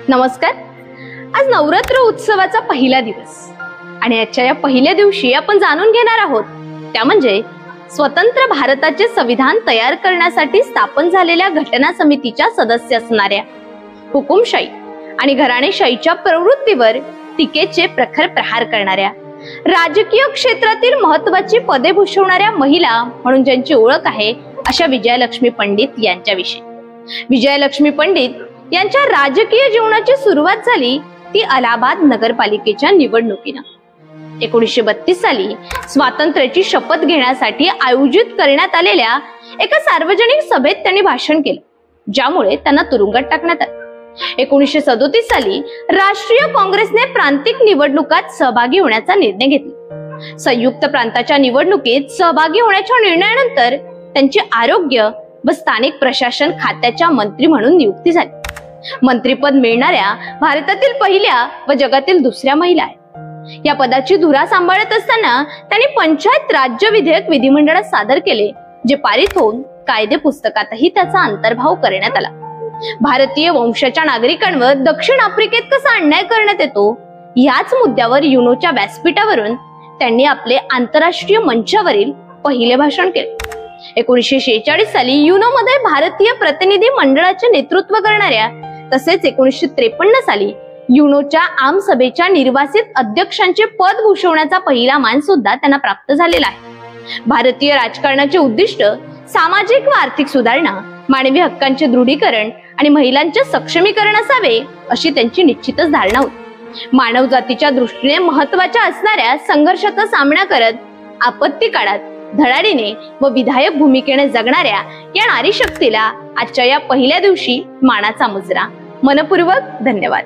नमस्कार। आज नवरात्र उत्सवाचा पहिला दिवस आणि आजच्या या पहिल्या दिवशी आपण जाणून घेणार आहोत त्या म्हणजे स्वतंत्र भारताचे संविधान तयार करण्यासाठी स्थापन झालेल्या घटना समितीच्या सदस्य असणाऱ्या, हुकुमशाही आणि घराणेशाहीच्या प्रवृत्तीवर टीकेचे प्रखर प्रहार करणाऱ्या, राजकीय क्षेत्रातील महत्त्वाची पदे भूषवणाऱ्या महिला म्हणून ज्यांची ओळख आहे अशा विजयालक्ष्मी पंडित यांच्याविषयी। विजयालक्ष्मी पंडित यांच्या राजकीय जीवनाची सुरुवात झाली ती अलाहाबाद नगरपालिकेच्या निवडणुकीनं। 1932 साली स्वातंत्र्याची शपथ घेण्यासाठी आयोजित करण्यात आलेल्या एका सार्वजनिक सभेत त्यांनी भाषण केलं, ज्यामुळे त्यांना तुरुंगात टाकण्यात आलं। 1937 साली राष्ट्रीय काँग्रेसने प्रांतिक निवडणुकात सहभागी होण्याचा निर्णय घेतला। संयुक्त प्रांताच्या निवडणुकीत सहभागी होण्याच्या निर्णयानंतर त्यांची आरोग्य व स्थानिक प्रशासन खात्याच्या मंत्री म्हणून नियुक्ती झाली। मंत्रीपद मिळणाऱ्या भारतातील पहिल्या व जगातील दुसऱ्या महिला आहेत। या पदाची धुरा सांभाळत असताना त्यांनी पंचायत राज्य विधेयक विधिमंडळात सादर केले, जे पारित होऊन कायदे पुस्तकातही त्याचा अंतर्भाव करण्यात आला। भारतीय वंशाच्या नागरिकांवर दक्षिण आफ्रिकेत कसा अन्याय करण्यात येतो याच मुद्द्यावर युनोच्या व्यासपीठावरून त्यांनी आपले आंतरराष्ट्रीय मंचावरील पहिले भाषण केले। 1946 साली युनो मध्ये भारतीय प्रतिनिधी मंडळाचे नेतृत्व करणाऱ्या तसेच 1953 साली युनोच्या आम सभेच्या निर्वासित अध्यक्षांचे पद भूषवण्याचा पहिला मान सुद्धा त्यांना प्राप्त झालेला आहे। भारतीय राजकारणाचे उद्दिष्ट सामाजिक व आर्थिक सुधारणा, मानवी हक्कांचे दृढीकरण आणि महिलांचे सक्षमीकरण असावे अशी त्यांची निश्चितच धारणा होती। मानव जातीच्या दृष्टीने महत्त्वाच्या असणाऱ्या संघर्षाचा सामना करत आपत्ती काळात धडाडीने व विधायक भूमिकेने जगणाऱ्या या नारी शक्तीला आजच्या या पहिल्या दिवशी मानाचा मुजरा। मनपूर्वक धन्यवाद।